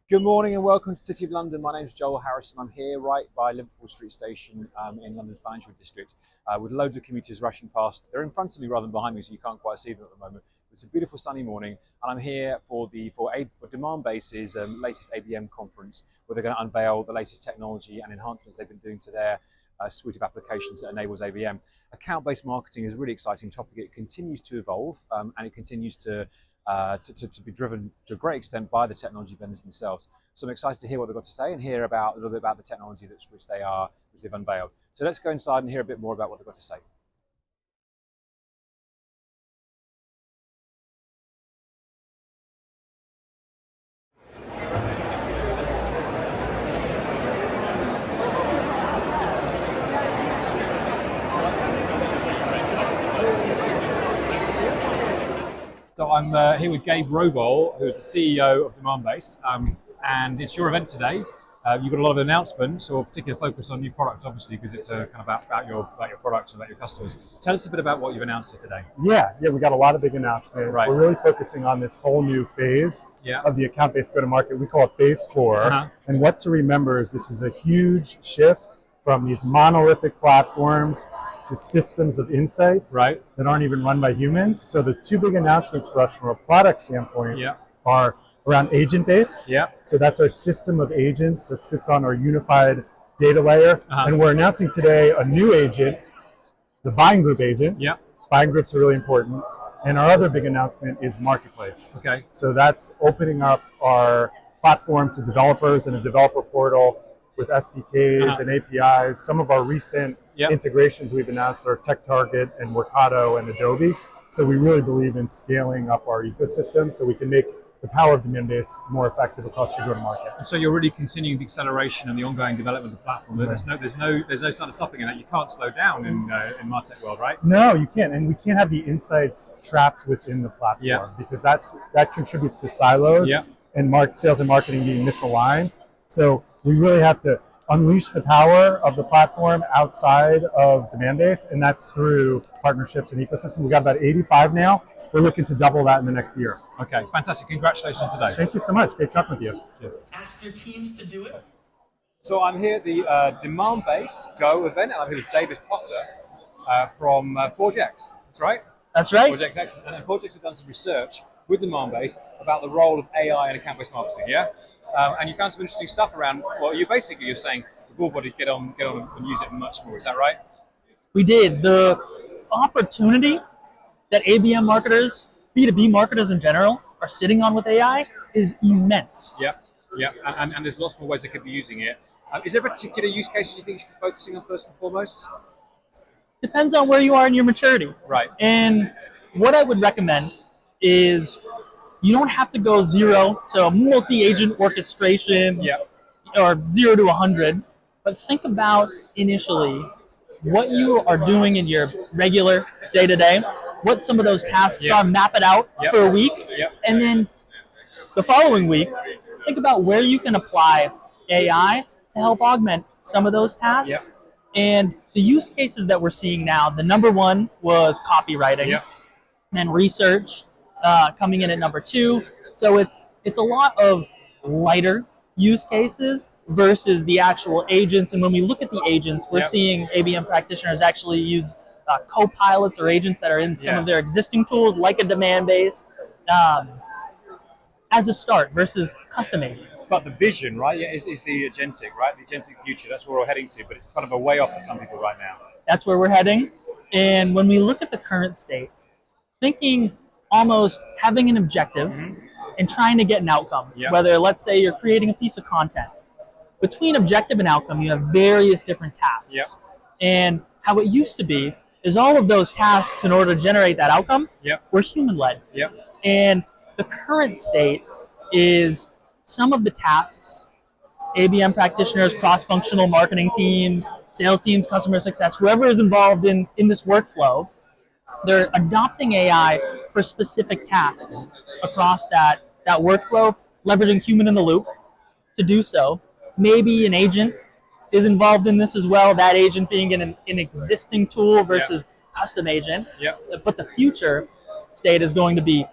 Good morning and welcome to City of London. My name is Joel Harrison. I'm here right by Liverpool Street Station in London's financial district with loads of commuters rushing past. They're in front of me rather than behind me, so you can't quite see them at the moment. It's a beautiful sunny morning and I'm here for DemandBase's latest ABM conference, where they're going to unveil the latest technology and enhancements they've been doing to their suite of applications that enables ABM. Account-based marketing is a really exciting topic. It continues to evolve and it continues to be driven to a great extent by the technology vendors themselves. So I'm excited to hear what they've got to say and hear about a little bit about the technology which they've unveiled. So let's go inside and hear a bit more about what they've got to say. So I'm here with Gabe Robo, who's the CEO of DemandBase, and it's your event today. You've got a lot of announcements, or a particular focus on new products, obviously, because it's kind of about your products and about your customers. Tell us a bit about what you've announced here today. Yeah, we got a lot of big announcements. Right. We're really focusing on this whole new phase of the account-based go-to-market. We call it phase 4. And what to remember is this is a huge shift from these monolithic platforms to systems of insights that aren't even run by humans. So the two big announcements for us from a product standpoint are around AgentBase. So that's our system of agents that sits on our unified data layer. And we're announcing today a new agent, the buying group agent. Buying groups are really important. And our other big announcement is Marketplace. So that's opening up our platform to developers and a developer portal with SDKs and APIs. Some of our recent integrations we've announced are TechTarget and Workato and Adobe. So we really believe in scaling up our ecosystem so we can make the power of DemandBase more effective across the go-to-market. And so you're really continuing the acceleration and the ongoing development of the platform. There's no sign of stopping in that. You can't slow down in MarTech world, right? No, you can't, and we can't have the insights trapped within the platform because that contributes to silos and sales and marketing being misaligned. So we really have to unleash the power of the platform outside of DemandBase, and that's through partnerships and ecosystem. We've got about 85 now. We're looking to double that in the next year. Okay, fantastic. Congratulations today. Thank you so much. Great talking with you. Cheers. Ask your teams to do it. So I'm here at the DemandBase Go event, and I'm here with David Potter from ForgeX. That's right? That's right. ForgeX, excellent. And ForgeX has done some research with DemandBase about the role of AI and account-based marketing, and you found some interesting stuff around, well, you're saying everybody get on and use it much more. Is that right? We did. The opportunity that ABM marketers, B2B marketers in general, are sitting on with AI is immense. And there's lots more ways they could be using it. Is there particular use cases you think you should be focusing on first and foremost? Depends on where you are in your maturity. Right. And what I would recommend is you don't have to go 0 to multi-agent orchestration or 0 to 100, but think about initially what you are doing in your regular day-to-day, what some of those tasks are, map it out for a week, and then the following week, think about where you can apply AI to help augment some of those tasks. And the use cases that we're seeing now, the number one was copywriting, and research coming in at number 2. So it's a lot of lighter use cases versus the actual agents. And when we look at the agents, we're seeing ABM practitioners actually use co-pilots or agents that are in some of their existing tools, like a DemandBase, as a start versus custom agents. But the vision, right, is the agentic, right? The agentic future. That's where we're heading to, but it's kind of a way off for some people right now. That's where we're heading. And when we look at the current state, thinking almost having an objective and trying to get an outcome, whether, let's say, you're creating a piece of content. Between objective and outcome, you have various different tasks. And how it used to be is all of those tasks, in order to generate that outcome, were human-led. And the current state is some of the tasks, ABM practitioners, cross-functional marketing teams, sales teams, customer success, whoever is involved in this workflow, they're adopting AI for specific tasks across that workflow, leveraging human in the loop to do so. Maybe an agent is involved in this as well, that agent being in an existing tool versus custom agent. But the future state is going to be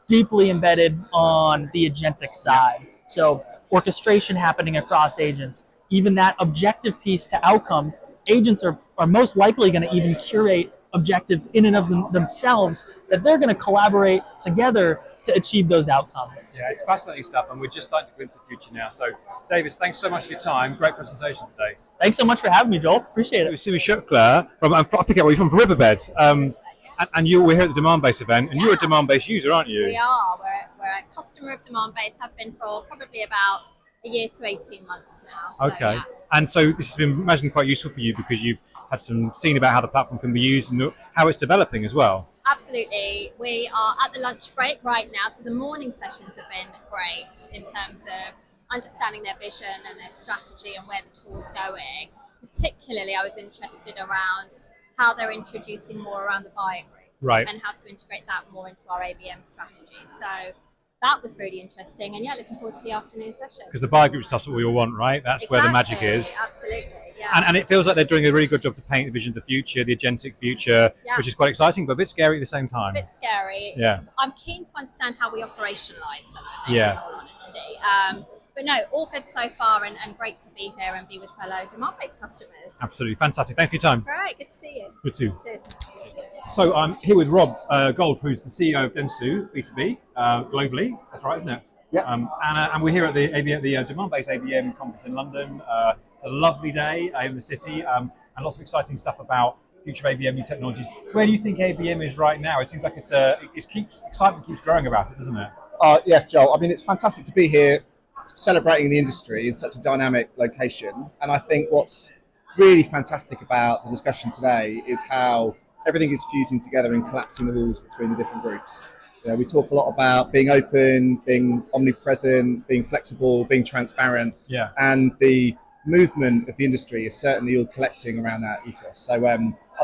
deeply embedded on the agentic side. So orchestration happening across agents, even that objective piece to outcome, agents are most likely going to even curate objectives in and of themselves that they're going to collaborate together to achieve those outcomes. Yeah, it's fascinating stuff, and we're just starting to glimpse the future now. So, Davis, thanks so much for your time. Great presentation today. Thanks so much for having me, Joel. Appreciate it. Simi Shukla from, I forget where you're from Riverbed. And we're here at the DemandBase event, and you're a DemandBase user, aren't you? We are. We're a customer of DemandBase, have been for probably about a year to 18 months now. So, okay. Yeah. And so this has been, imagine, quite useful for you because you've had seen about how the platform can be used and how it's developing as well. Absolutely. We are at the lunch break right now, so the morning sessions have been great in terms of understanding their vision and their strategy and where the tool's going. Particularly, I was interested around how they're introducing more around the buyer groups and how to integrate that more into our ABM strategy. So that was really interesting, and yeah, looking forward to the afternoon session. Because the buyer group stuff's what we all want, right? That's where the magic is. Absolutely, yeah. And it feels like they're doing a really good job to paint the vision of the future, the agentic future, which is quite exciting, but a bit scary at the same time. A bit scary. Yeah. I'm keen to understand how we operationalise some of this, in all honesty. But no, all good so far, and great to be here and be with fellow DemandBase customers. Absolutely, fantastic. Thanks for your time. Great, good to see you. Good too. Cheers. So I'm here with Rob Gold, who's the CEO of Dentsu B2B globally. That's right, isn't it? Yeah. And we're here at the ABM, the DemandBase ABM conference in London. It's a lovely day in the city, and lots of exciting stuff about future of ABM, new technologies. Where do you think ABM is right now? It seems like excitement keeps growing about it, doesn't it? Yes, Joel. I mean, it's fantastic to be here, celebrating the industry in such a dynamic location. And I think what's really fantastic about the discussion today is how everything is fusing together and collapsing the walls between the different groups. You know, we talk a lot about being open, being omnipresent, being flexible, being transparent. Yeah. And the movement of the industry is certainly all collecting around that ethos. So I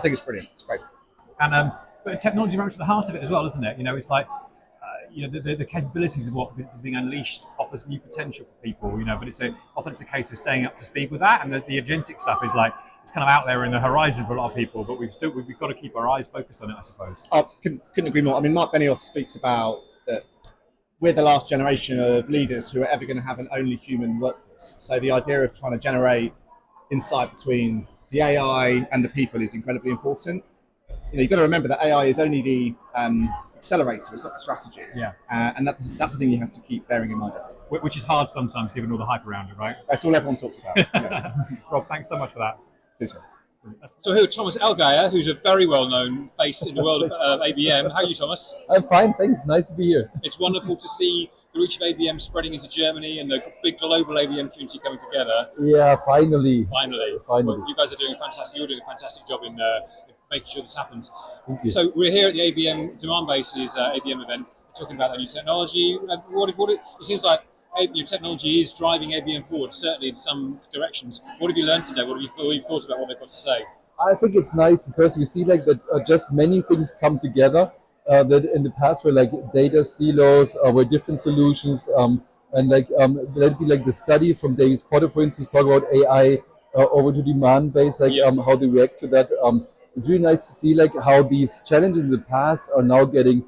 think it's brilliant. It's great. And but technology runs to the heart of it as well, isn't it? You know, it's like the capabilities of what is being unleashed offers new potential for people. You know, but often it's a case of staying up to speed with that. And the agentic stuff is like it's kind of out there in the horizon for a lot of people, but we've got to keep our eyes focused on it, I suppose. I couldn't agree more. I mean, Mark Benioff speaks about that we're the last generation of leaders who are ever going to have an only human workforce. So the idea of trying to generate insight between the AI and the people is incredibly important. You know, you've got to remember that AI is only the accelerator, it's not the strategy. Yeah. And that's the thing you have to keep bearing in mind. Which is hard sometimes, given all the hype around it, right? That's all everyone talks about. Yeah. Rob, thanks so much for that. Cheers, man. So here with Thomas Elgaya, who's a very well-known face in the world of ABM. How are you, Thomas? I'm fine, thanks. Nice to be here. It's wonderful to see the reach of ABM spreading into Germany and the big global ABM community coming together. Yeah, finally. Finally. Finally. Well, you guys are doing you're doing a fantastic job in making sure this happens. Thank you. So we're here at the ABM DemandBase's ABM event, talking about the new technology. It seems like new technology is driving ABM forward, certainly in some directions. What have you learned today? What have you thought about what they've got to say? I think it's nice because we see like that just many things come together that in the past were like data silos, were different solutions, and like let it be like the study from Davis Potter, for instance, talk about AI over to DemandBase, like how they react to that. It's really nice to see like how these challenges in the past are now getting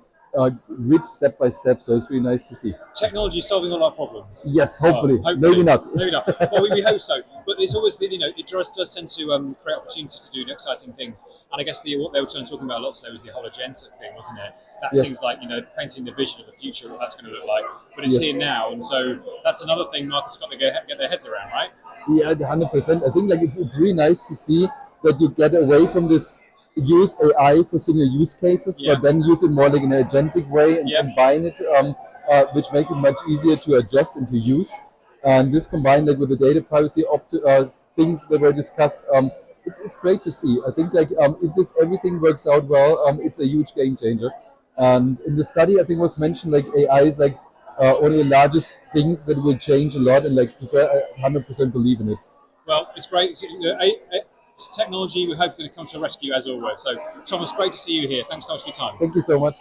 rid step by step. So it's really nice to see. Technology is solving all our problems. Yes, hopefully. Hopefully. Maybe not. Maybe not. Well, we hope so. But it's always, it does tend to create opportunities to do exciting things. And I guess what they were talking about a lot today was the whole agentic thing, wasn't it? That seems like, painting the vision of the future, what that's going to look like. But it's here now. And so that's another thing market's got to get their heads around, right? Yeah, 100%. I think like it's really nice to see that you get away from this use AI for single use cases, but then use it more like in an agentic way and combine it, which makes it much easier to adjust and to use. And this combined like with the data privacy things that were discussed, it's great to see. I think like if everything works out well, it's a huge game changer. And in the study, I think was mentioned like AI is like one of the largest things that will change a lot, and like I 100% believe in it. Well, it's great. Technology, we hope, going to come to the rescue as always. So, Thomas, great to see you here. Thanks so much for your time. Thank you so much.